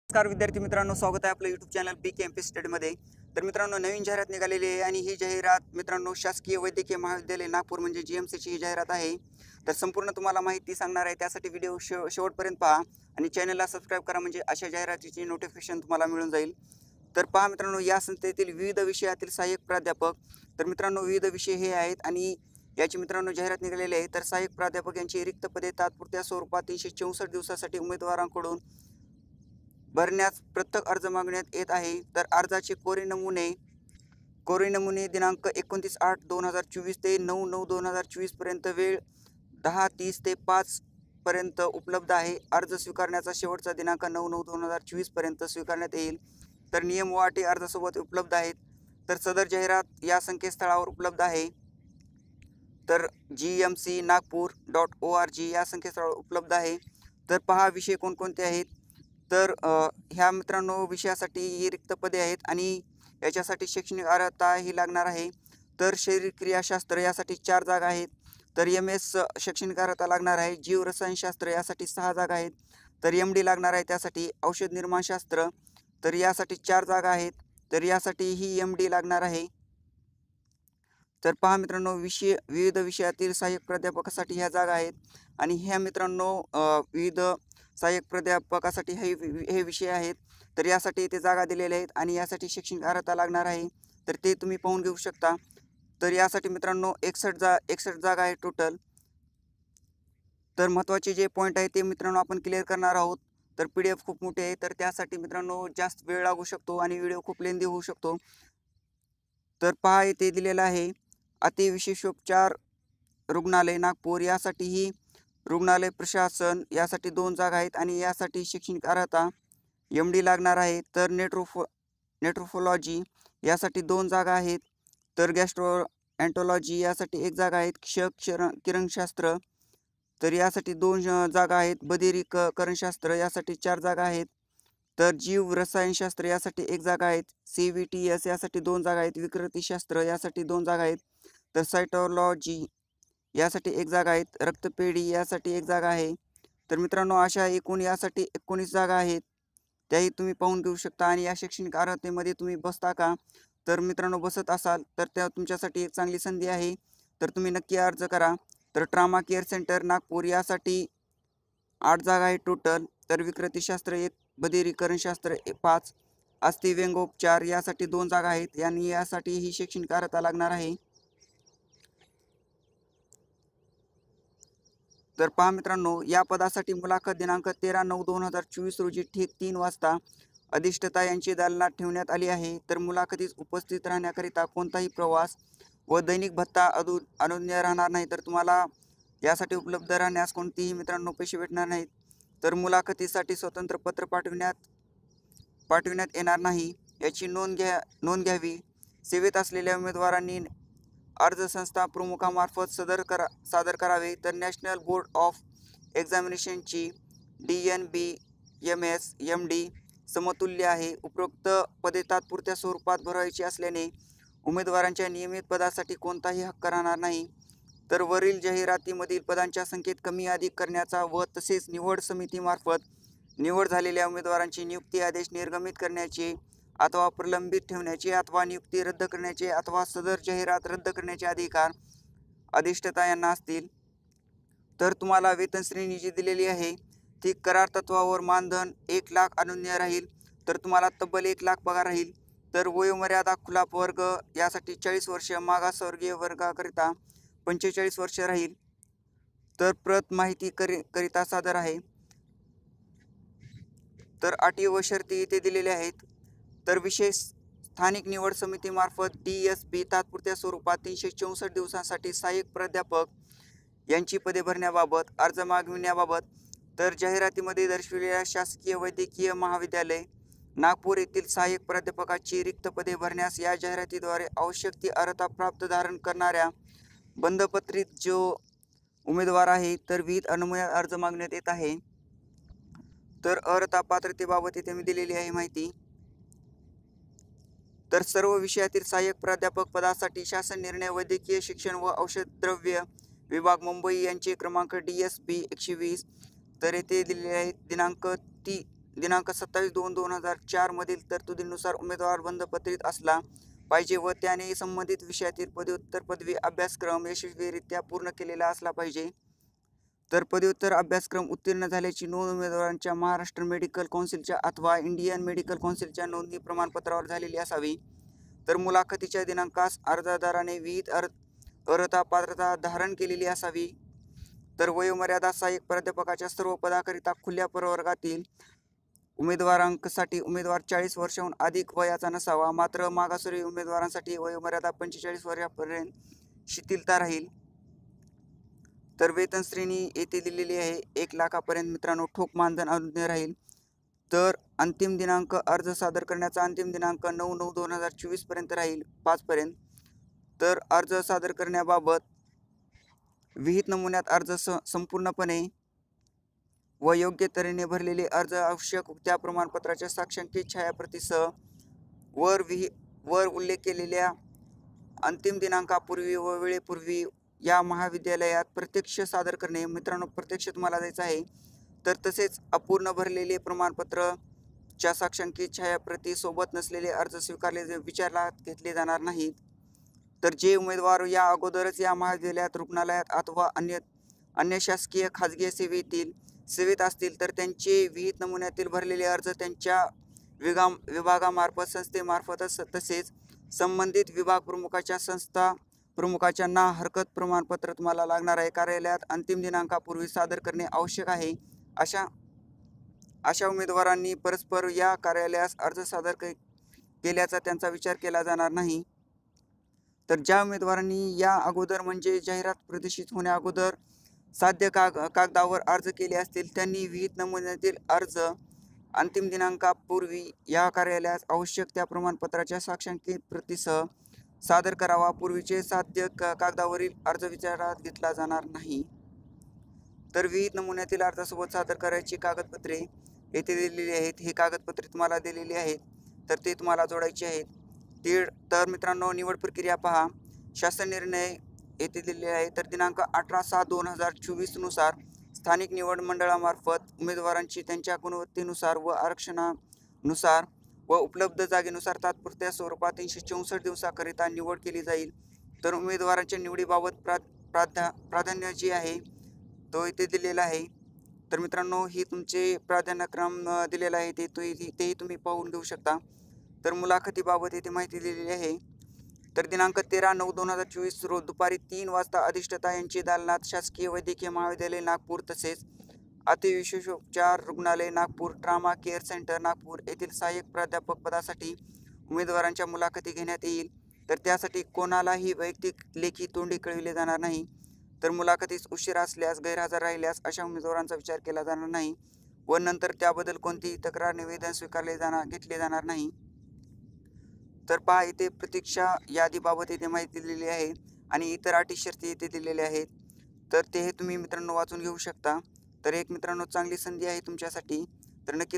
नमस्कार विद्यार्थी मित्रांनो, स्वागत आहे आपलं यूट्यूब चॅनल PKMP स्टडीमध्ये। तर मित्रांनो, नवीन जाहिरात निघालेली आहे आणि ही जाहिरात मित्रांनो शासकीय वैद्यकीय महाविद्यालय नागपूर म्हणजे GMCची ही जाहिरात आहे। तर संपूर्ण तुम्हाला माहिती सांगणार आहे, त्यासाठी व्हिडिओ शेवटपर्यंत पहा आणि चॅनलला सबस्क्राइब करा म्हणजे अशा जाहिरातीची नोटिफिकेशन तुम्हाला मिळून जाईल। तर पहा मित्रांनो, या संस्थेतील विविध विषयातील सहाय्यक प्राध्यापक, तर मित्रांनो विविध विषय हे आहेत आणि याची मित्रांनो जाहिरात निघालेली आहे। तर सहाय्यक प्राध्यापक यांची रिक्त पदे तात्पुरत्या स्वरूपात 364 दिवसासाठी उमेदवारांकडून भरण्यास प्रत्येक अर्ज मागण्यात येत आहे। तर अर्जाचे कोरे नमुने दिनांक 29/8/2024 ते 9/9/2024 पर्यंत, वेळ 10:30 ते 5 पर्यंत उपलब्ध आहे। अर्ज स्वीकारण्याचा शेवटचा दिनांक 9/9/2024 पर्यंत स्वीकारण्यात येईल। तर नियम व अटी अर्जासोबत उपलब्ध आहेत। तर सदर जाहिरात या संकेतस्थळावर उपलब्ध आहे। तर gmcnagpur.org या संकेतस्थळावर उपलब्ध आहे। तर पहा विषय कोणकोणते आहेत। तर ह्या मित्रांनो विषयासाठी ही रिक्त पदे आहेत आणि याच्यासाठी शैक्षणिक अर्हता ही लागणार आहे। तर शरीर क्रियाशास्त्र यासाठी 4 जागा आहेत। तर MS शैक्षणिक अर्हता लागणार आहे। जीव रसायनशास्त्र यासाठी 6 जागा आहेत। तर MD लागणार आहे, त्यासाठी औषध निर्माणशास्त्र, तर यासाठी 4 जागा आहेत। तर यासाठी ही MD लागणार आहे। तर पहा मित्रांनो, विविध विषयातील सहाय्यक प्राध्यापकासाठी ह्या जागा आहेत आणि ह्या मित्रांनो विविध सहाय्यक प्राध्यापकासाठी हे विषय आहेत। तर यासाठी इथे जागा दिलेल्या आहेत आणि यासाठी शैक्षणिक अर्हता लागणार आहे। तर ते तुम्ही पाहून घेऊ शकता। तर यासाठी मित्रांनो 61 जागा आहे टोटल। तर महत्त्वाचे जे पॉईंट आहे ते मित्रांनो आपण क्लिअर करणार आहोत। तर PDF खूप मोठी आहे, तर त्यासाठी मित्रांनो जास्त वेळ लागू शकतो आणि व्हिडिओ खूप लेंदी होऊ शकतो। तर पहा इथे दिलेलं आहे, अतिविशेषोपचार रुग्णालय नागपूर यासाठीही रुग्णालय प्रशासन यासाठी 2 जागा आहेत आणि यासाठी शैक्षणिक अर्हता MD लागणार आहे। तर नेट्रोफोलॉजी यासाठी 2 जागा आहेत। तर गॅस्ट्रोएंटरोलॉजी यासाठी 1 जागा आहे। किरणशास्त्र तर यासाठी 2 जागा आहेत। बधिरीकरणशास्त्र यासाठी 4 जागा आहेत। तर जीव रसायनशास्त्र यासाठी 1 जागा आहे। CVTS यासाठी 2 जागा आहेत। विकृतीशास्त्र यासाठी 2 जागा आहेत। तर सायटोलॉजी यासाठी 1 जागा आहे। रक्तपेढी यासाठी 1 जागा आहे। तर मित्रांनो अशा एकूण यासाठी 19 जागा आहेत, त्याही तुम्ही पाहून घेऊ शकता। आणि या शैक्षणिक अर्हतेमध्ये तुम्ही बसता का? तर मित्रांनो बसत असाल तर त्या तुमच्यासाठी एक चांगली संधी आहे। तर तुम्ही नक्की अर्ज करा। तर ट्रामा केअर सेंटर नागपूर यासाठी 8 जागा आहे टोटल। तर विकृतीशास्त्र 1, बधिरीकरणशास्त्र 5, अस्थिव्यंगोपचार यासाठी 2 जागा आहेत आणि यासाठी ही शैक्षणिक अर्हता लागणार आहे। तर पहा मित्रांनो, या पदासाठी मुलाखत दिनांक 13/9/2024 रोजी ठीक 3 वाजता अधिष्ठता यांची दालनात ठेवण्यात आली आहे। तर मुलाखतीस उपस्थित राहण्याकरिता कोणताही प्रवास व दैनिक भत्ता अनुज्ञेय राहणार नाही। तर तुम्हाला यासाठी उपलब्ध राहण्यास कोणतीही मित्रांनो पैसे भेटणार नाहीत। तर मुलाखतीसाठी स्वतंत्र पत्र पाठविण्यात येणार नाही, याची नोंद घ्यावी। सेवेत असलेल्या उमेदवारांनी अर्ज संस्था प्रमुखामार्फत सादर करावे। तर नॅशनल बोर्ड ऑफ एक्झामिनेशनची DNBMS MD समतुल्य आहे। उपरोक्त पदे तात्पुरत्या स्वरूपात भरायची असल्याने उमेदवारांच्या नियमित पदासाठी कोणताही हक्क राहणार नाही। तर वरील जाहिरातीमधील पदांच्या संख्येत कमी अधिक करण्याचा व तसेच निवड समितीमार्फत निवड झालेल्या उमेदवारांची नियुक्ती आदेश निर्गमित करण्याचे अथवा प्रलंबित ठेवण्याचे अथवा नियुक्ती रद्द करण्याचे अथवा सदर जाहिरात रद्द करण्याचे अधिकार अधिष्ठता यांना असतील। तर तुम्हाला वेतन श्रेणी जी दिलेली आहे ती करार तत्वावर मानधन 1 लाख अनुज्ञेय राहील। तर तुम्हाला तब्बल 1 लाख पगार राहील। तर वयोमर्यादा खुला वर्ग यासाठी 40 वर्ष, मागासवर्गीय वर्गाकरिता 45 वर्ष राहील। तर प्रत माहिती करिता सादर आहे। तर अटी व शर्ती इथे दिलेल्या आहेत। तर विशेष स्थानिक निवड समितीमार्फत DSP तात्पुरत्या स्वरूपात 364 दिवसांसाठी सहाय्यक प्राध्यापक यांची पदे भरण्याबाबत अर्ज मागविण्याबाबत, तर जाहिरातीमध्ये दर्शविलेल्या शासकीय वैद्यकीय महाविद्यालय नागपूर येथील सहाय्यक प्राध्यापकाची रिक्त पदे भरण्यास या जाहिरातीद्वारे आवश्यक ती अर्हता प्राप्त धारण करणाऱ्या बंधपत्रित जो उमेदवार आहे तर विहित अनुमयात अर्ज मागण्यात येत आहे। तर अर्हता पात्रतेबाबत इथे मी दिलेली आहे माहिती। तर सर्व विषयातील सहाय्यक प्राध्यापक पदासाठी शासन निर्णय वैद्यकीय शिक्षण व औषधद्रव्य विभाग मुंबई यांचे क्रमांक DSP 120 तर येथे दिलेले आहेत। दिनांक दिनांक 27/2/2004 मधील तरतुदीनुसार उमेदवार बंधपत्रित असला पाहिजे व त्याने संबंधित विषयातील पदव्युत्तर पदवी अभ्यासक्रम यशस्वीरित्या पूर्ण केलेला असला पाहिजे. तर पदव्युत्तर अभ्यासक्रम उत्तीर्ण झाल्याची नोंद उमेदवारांच्या महाराष्ट्र मेडिकल कौन्सिलच्या अथवा इंडियन मेडिकल कौन्सिलच्या नोंदणी प्रमाणपत्रावर झालेली असावी. तर मुलाखतीच्या दिनांकास अर्जदाराने विहित अर्हता पात्रता धारण केलेली असावी. तर वयोमर्यादा सहाय्यक प्राध्यापकाच्या सर्व पदाकरिता खुल्या प्रवर्गातील उमेदवारांसाठी उमेदवार 40 वर्षांहून अधिक वयाचा नसावा. मात्र मागासवर्गीय उमेदवारांसाठी वयोमर्यादा 45 वर्षापर्यंत शिथिलता राहील. तर वेतन श्रेणी येथे दिलेली आहे 1 लाखापर्यंत मित्रांनो. ठोक मानधन अनुज्ञेय राहील. तर अंतिम दिनांक अर्ज सादर करण्याचा अंतिम दिनांक 9/9/2024 पर्यंत राहील 5 पर्यंत. तर अर्ज सादर करण्याबाबत विहित नमुन्यात अर्ज संपूर्णपणे व योग्य तऱ्हेने भरलेले अर्ज आवश्यक त्या प्रमाणपत्राच्या साक्षांकित छायाप्रतीसह वर उल्लेख केलेल्या अंतिम दिनांकापूर्वी व वेळेपूर्वी या महाविद्यालयात प्रत्यक्ष सादर करणे. मित्रांनो, प्रत्यक्ष तुम्हाला जायचं आहे. तर तसेच अपूर्ण भरलेले प्रमाणपत्रच्या साक्षांकित छायाप्रती सोबत नसलेले अर्ज विचारात घेतले जाणार नाहीत. तर जे उमेदवार या अगोदरच या महाविद्यालयात रुग्णालयात अथवा अन्य शासकीय खाजगी सेवेत असतील तर त्यांचे विहित नमुन्यातील भरलेले अर्ज त्यांच्या विभागामार्फत संस्थेमार्फतच तसेच संबंधित विभाग प्रमुखाच्या संस्था प्रमुखाच्या ना हरकत प्रमाणपत्र तुम्हाला लागणार आहे. कार्यालयात अंतिम दिनांकापूर्वी सादर करणे आवश्यक आहे. अशा उमेदवारांनी परस्पर या कार्यालयास अर्ज सादर केल्याचा त्यांचा विचार केला जाणार नाही. तर ज्या उमेदवारांनी या अगोदर म्हणजे जाहिरात प्रदर्शित होण्या अगोदर साध्य कागदावर अर्ज केले असतील त्यांनी विहित नमुन्यातील अर्ज अंतिम दिनांकापूर्वी या कार्यालयास आवश्यक त्या प्रमाणपत्राच्या साक्षांकित प्रतीसह सादर करावा. पूर्वीचे साध्य कागदावरील अर्ज विचारात घेतला जाणार नाही. तर विहित नमुन्यातील अर्जासोबत सादर करायची कागदपत्रे येथे दिलेली आहेत. ही कागदपत्रे तुम्हाला दिलेली आहेत तर ते तुम्हाला जोडायची आहेत. तर मित्रांनो, निवड प्रक्रिया पहा. शासन निर्णय येथे दिलेले आहे. तर दिनांक 18/6/2024 नुसार स्थानिक निवड मंडळामार्फत उमेदवारांची त्यांच्या गुणवत्तेनुसार व आरक्षणानुसार व उपलब्ध जागेनुसार तात्पुरत्या स्वरूपात 364 दिवसाकरिता निवड केली जाईल. तर उमेदवारांच्या निवडीबाबत प्राधान्य जे आहे तो इथे दिलेला आहे. तर मित्रांनो, ही तुमचे प्राधान्यक्रम दिलेला आहे तेही तुम्ही पाहून घेऊ शकता. तर मुलाखतीबाबत येथे माहिती दिलेली आहे. तर दिनांक 13/9/2024 रोज दुपारी 3 वाजता अधिष्ठाता यांची दालनात शासकीय वैद्यकीय महाविद्यालय नागपूर तसेच अतिविशेषोपचार रुग्णालय Nagpur trauma care centre Nagpur येथील सहाय्यक प्राध्यापक पदासाठी उमेदवारांच्या मुलाखती घेण्यात येईल. तर त्यासाठी कोणालाही वैयक्तिक लेखी तोंडी कळविले जाणार नाही. तर मुलाखतीस उशिरा असल्यास गैरहजर राहिल्यास अशा उमेदवारांचा विचार केला जाणार नाही व नंतर त्याबद्दल कोणतीही तक्रार निवेदन घेतले जाणार नाही. तर पहा, इथे प्रतीक्षा यादीबाबत येथे माहिती दिलेली आहे आणि इतर अटी शर्ती येथे दिलेल्या आहेत. तर ते तुम्ही मित्रांनो वाचून घेऊ शकता. तर एक मित्रांनो चांगली संधी आहे तुमच्यासाठी. तर नक्की